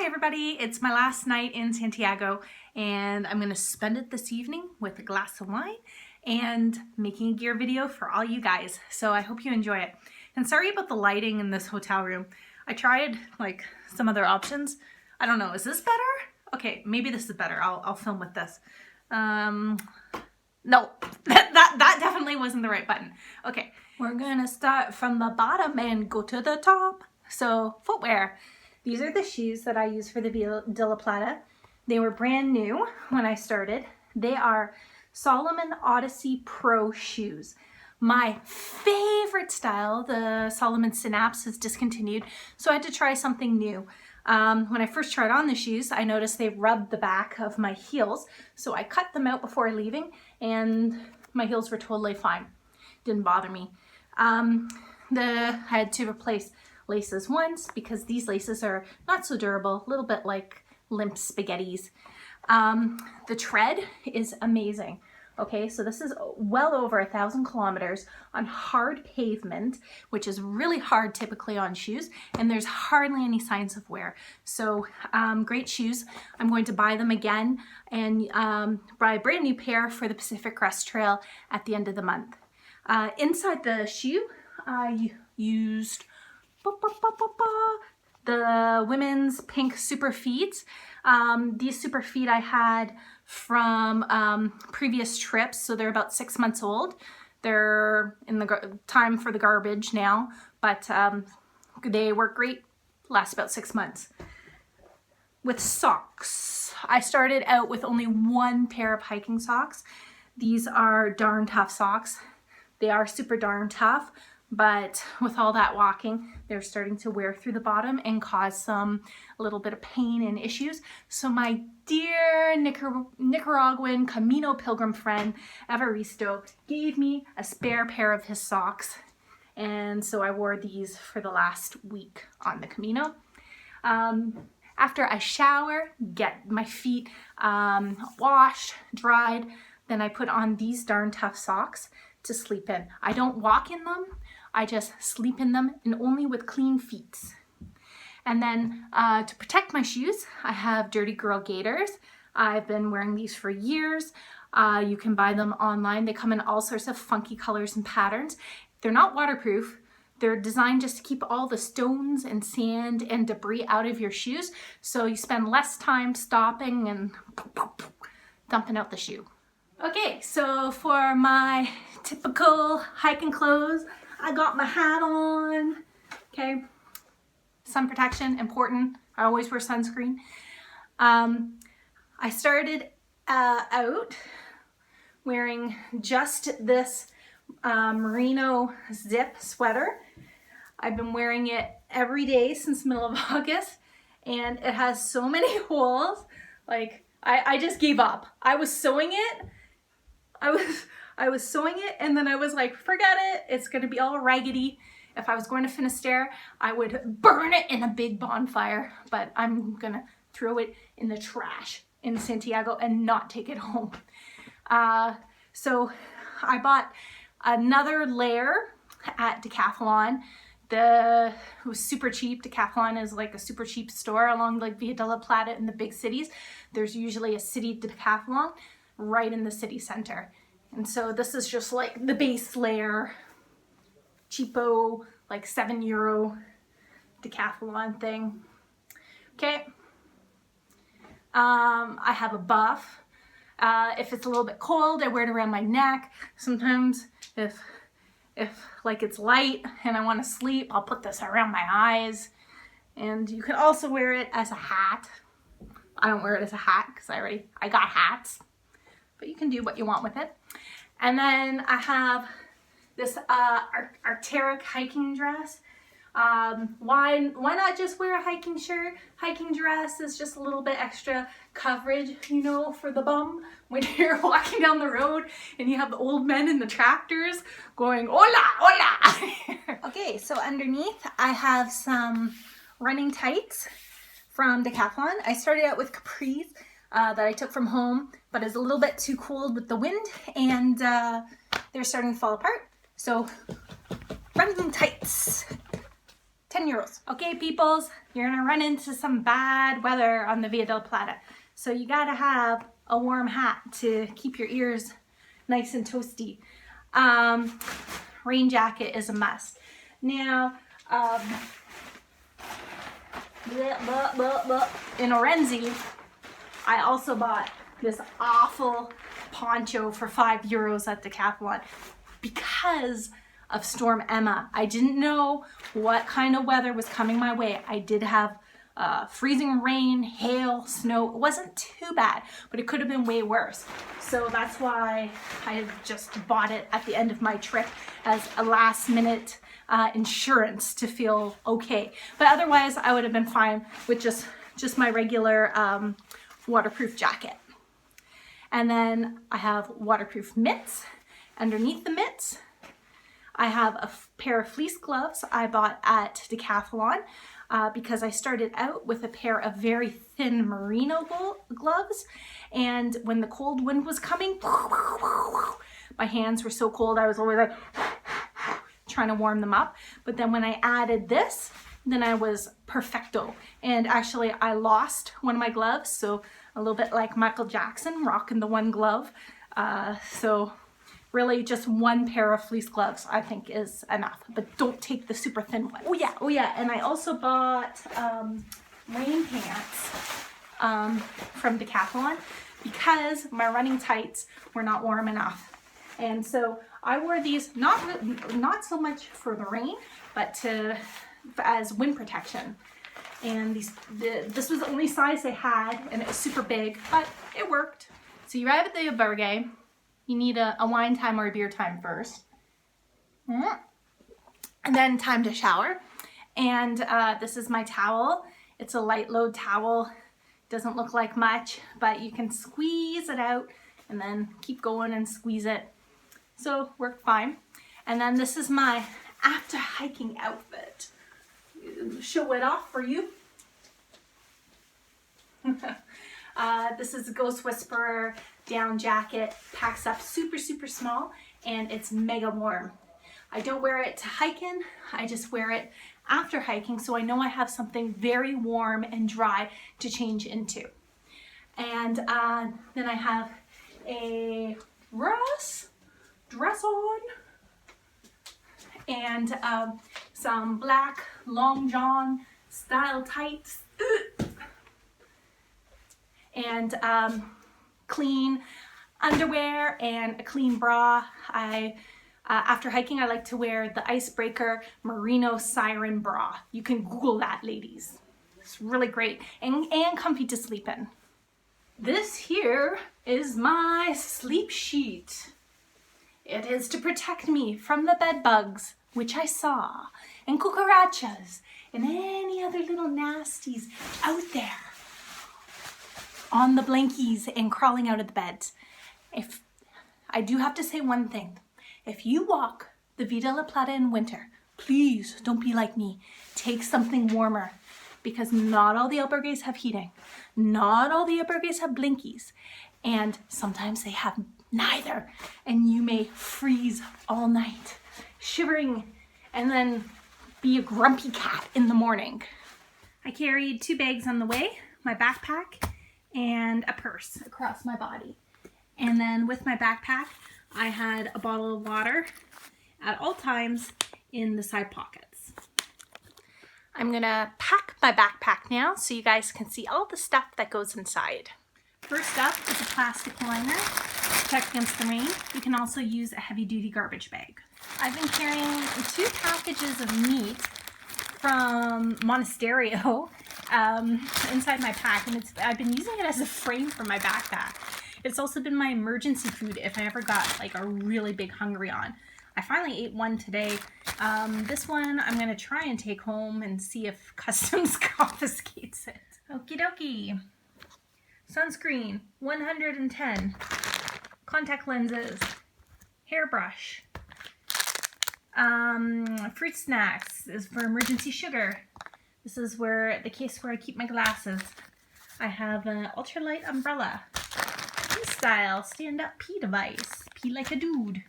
Hi everybody, it's my last night in Santiago and I'm going to spend it this evening with a glass of wine and making a gear video for all you guys. So I hope you enjoy it. And sorry about the lighting in this hotel room. I tried like some other options. I don't know, is this better? Okay, maybe this is better. I'll film with this. No, that definitely wasn't the right button. Okay, we're gonna start from the bottom and go to the top. So footwear. These are the shoes that I use for the de la Plata. They were brand new when I started. They are Salomon Odyssey Pro shoes. My favorite style, the Salomon Synapse, is discontinued, so I had to try something new. When I first tried on the shoes, I noticed they rubbed the back of my heels, so I cut them out before leaving, and my heels were totally fine. Didn't bother me. I had to replace laces once because these laces are not so durable, a little bit like limp spaghettis. The tread is amazing. Okay, so this is well over 1,000 kilometers on hard pavement, which is really hard typically on shoes, and there's hardly any signs of wear. So great shoes. I'm going to buy them again and buy a brand new pair for the Pacific Crest Trail at the end of the month. Inside the shoe, I used the women's pink super feet. These super feet I had from previous trips, so they're about 6 months old. They're in the time for the garbage now, but they work great, last about 6 months. With socks, I started out with only one pair of hiking socks. These are darn tough socks. They are super darn tough, but with all that walking, they're starting to wear through the bottom and cause a little bit of pain and issues. So my dear Nicaraguan Camino pilgrim friend, Evaristo, gave me a spare pair of his socks. And so I wore these for the last week on the Camino. After I shower, get my feet washed, dried, then I put on these darn tough socks to sleep in. I don't walk in them. I just sleep in them, and only with clean feet. And then to protect my shoes, I have Dirty Girl gaiters. I've been wearing these for years. You can buy them online. They come in all sorts of funky colors and patterns. They're not waterproof. They're designed just to keep all the stones and sand and debris out of your shoes, so you spend less time stopping and dumping out the shoe. Okay, so for my typical hiking clothes, I got my hat on, okay, sun protection, important. I always wear sunscreen. I started out wearing just this merino zip sweater. I've been wearing it every day since the middle of August, and it has so many holes, like I just gave up. I was sewing it. I was sewing it, and then I was like, forget it, it's gonna be all raggedy. If I was going to Finisterre, I would burn it in a big bonfire, but I'm gonna throw it in the trash in Santiago and not take it home. So I bought another layer at Decathlon. It was super cheap. Decathlon is like a super cheap store along like Via de la Plata in the big cities. There's usually a city Decathlon right in the city center. And so this is just like the base layer, cheapo, like €7 Decathlon thing. Okay. I have a buff. If it's a little bit cold, I wear it around my neck. Sometimes if like it's light and I want to sleep, I'll put this around my eyes. And you can also wear it as a hat. I don't wear it as a hat because I got hats. But you can do what you want with it. And then I have this Arc'teryx hiking dress. Why not just wear a hiking shirt? Hiking dress is just a little bit extra coverage, you know, for the bum when you're walking down the road and you have the old men in the tractors going, hola, hola. Okay, so underneath I have some running tights from Decathlon. I started out with capris that I took from home, but it's a little bit too cold with the wind, and they're starting to fall apart. So running tights. 10 euros. Okay, peoples, you're gonna run into some bad weather on the Via del Plata. So you gotta have a warm hat to keep your ears nice and toasty. Rain jacket is a must. Now, in Orenzi, I also bought this awful poncho for 5 euros at Decathlon because of Storm Emma. I didn't know what kind of weather was coming my way. I did have freezing rain, hail, snow. It wasn't too bad, but it could have been way worse. So that's why I just bought it at the end of my trip as a last minute insurance to feel okay. But otherwise I would have been fine with just my regular waterproof jacket. And then I have waterproof mitts. Underneath the mitts, I have a pair of fleece gloves I bought at Decathlon because I started out with a pair of very thin merino gloves, and when the cold wind was coming, my hands were so cold I was always like trying to warm them up. But then when I added this, then I was perfecto. And actually I lost one of my gloves, so a little bit like Michael Jackson rocking the one glove. So really just one pair of fleece gloves I think is enough, but don't take the super thin one. Oh yeah, and I also bought rain pants from Decathlon because my running tights were not warm enough. And so I wore these not so much for the rain, but as wind protection. And this was the only size they had, and it was super big, but it worked. So you arrive at the albergue. You need a wine time or a beer time first. And then time to shower. And this is my towel. It's a light load towel. Doesn't look like much, but you can squeeze it out and then keep going and squeeze it. So worked fine. And then this is my after hiking outfit. Show it off for you. This is a Ghost Whisperer down jacket, packs up super small, and it's mega warm. I don't wear it to hike in, I just wear it after hiking, so I know I have something very warm and dry to change into. And then I have a dress on, and some black long john style tights, and clean underwear and a clean bra. After hiking, I like to wear the Icebreaker Merino Siren bra. You can Google that, ladies. It's really great and comfy to sleep in. This here is my sleep sheet. It is to protect me from the bed bugs, which I saw, and cucarachas, and any other little nasties out there on the blankies and crawling out of the beds. If I do have to say one thing, if you walk the Via della Plata in winter, please don't be like me. Take something warmer, because not all the albergues have heating. Not all the albergues have blinkies, and sometimes they have neither, and you may freeze all night, shivering, and then be a grumpy cat in the morning. I carried 2 bags on the way, my backpack, and a purse across my body. And then with my backpack, I had a bottle of water at all times in the side pockets. I'm gonna pack my backpack now so you guys can see all the stuff that goes inside. First up is a plastic liner to protect against the rain. You can also use a heavy-duty garbage bag. I've been carrying 2 packages of meat from Monasterio inside my pack, and I've been using it as a frame for my backpack. It's also been my emergency food if I ever got like a really big hungry on. I finally ate one today. This one I'm gonna try and take home and see if customs confiscates it. Okie dokie. Sunscreen, 110. Contact lenses, hairbrush. Fruit snacks is for emergency sugar. This is the case where I keep my glasses. I have an Ultralight umbrella. Style stand-up pee device. Pee like a dude.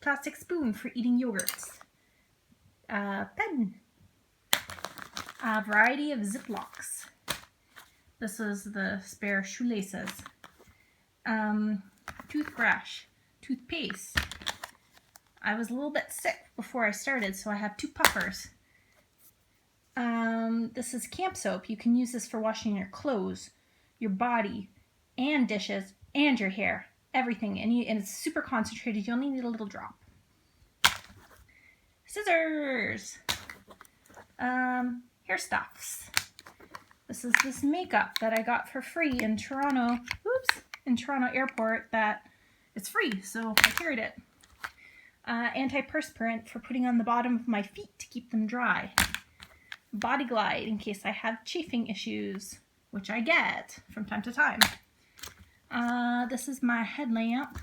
Plastic spoon for eating yogurts. pen. A variety of Ziplocs. This is the spare shoelaces. Toothbrush, toothpaste. I was a little bit sick before I started, so I have 2 puffers. This is camp soap. You can use this for washing your clothes, your body, and dishes, and your hair. Everything. And it's super concentrated. You only need a little drop. Scissors. Hair stuffs. This is this makeup that I got for free in Toronto. In Toronto Airport. That it's free, so I carried it. Antiperspirant for putting on the bottom of my feet to keep them dry. Body Glide in case I have chafing issues, which I get from time to time. This is my headlamp.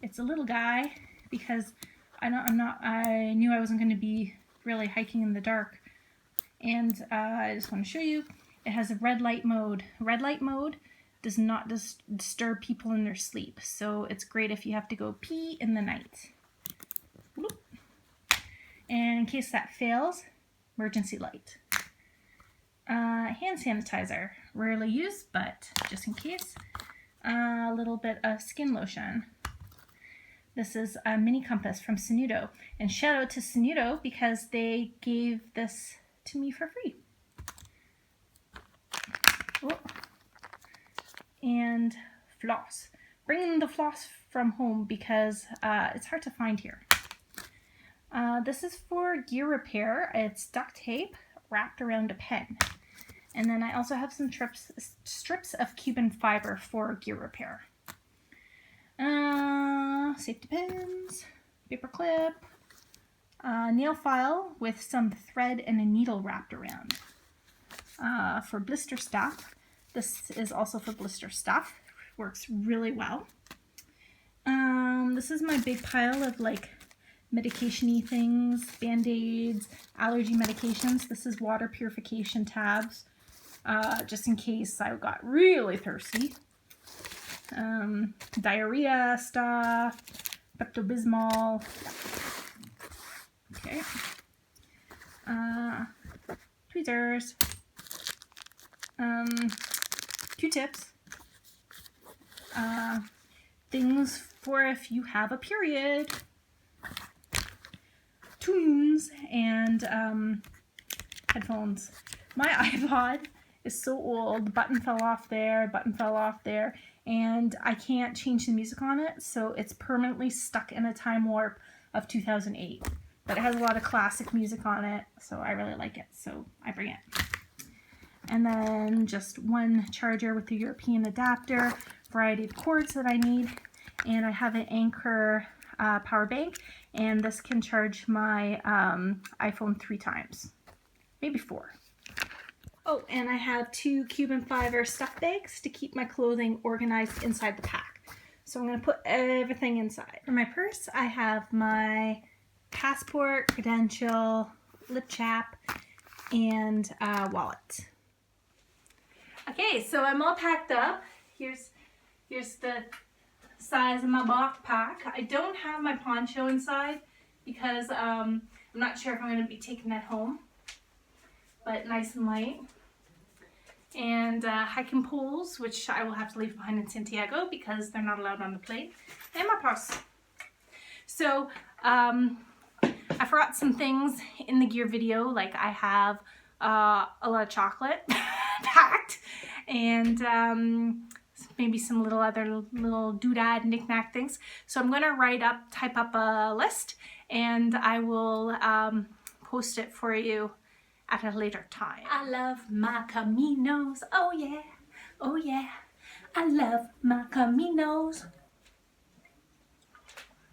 It's a little guy because I knew I wasn't going to be really hiking in the dark, and I just want to show you. It has a red light mode. Red light mode does not disturb people in their sleep, so it's great if you have to go pee in the night. And in case that fails, emergency light. Hand sanitizer, rarely used, but just in case. A little bit of skin lotion. This is a mini compass from Sanudo, and shout out to Sanudo because they gave this to me for free. Oh. And floss. Bringing the floss from home because it's hard to find here. This is for gear repair. It's duct tape wrapped around a pen. And then I also have some strips of Cuban fiber for gear repair. Safety pins, paper clip, nail file with some thread and a needle wrapped around. For blister stuff. This is also for blister stuff. Works really well. This is my big pile of like medication-y things, band-aids, allergy medications. This is water purification tabs, just in case I got really thirsty. Diarrhea stuff, Pepto-Bismol. Okay. Tweezers. Q-tips. Things for if you have a period. Tunes and headphones. My iPod is so old. The button fell off there, and I can't change the music on it, so it's permanently stuck in a time warp of 2008. But it has a lot of classic music on it, so I really like it, so I bring it. And then just one charger with the European adapter, variety of cords that I need, and I have an Anchor power bank, and this can charge my iPhone 3 times, maybe 4. Oh, and I have 2 Cuban fiber stuff bags to keep my clothing organized inside the pack. So I'm going to put everything inside. For my purse, I have my passport, credential, lip chap, and wallet. Okay, so I'm all packed up. Here's the size of my backpack. I don't have my poncho inside because I'm not sure if I'm going to be taking that home, but nice and light. And hiking poles, which I will have to leave behind in Santiago because they're not allowed on the plane, and my purse. So I forgot some things in the gear video, like I have a lot of chocolate packed, and maybe some other little doodad knick-knack things. So I'm gonna type up a list, and I will post it for you at a later time. I love my Caminos, oh yeah, oh yeah. I love my Caminos,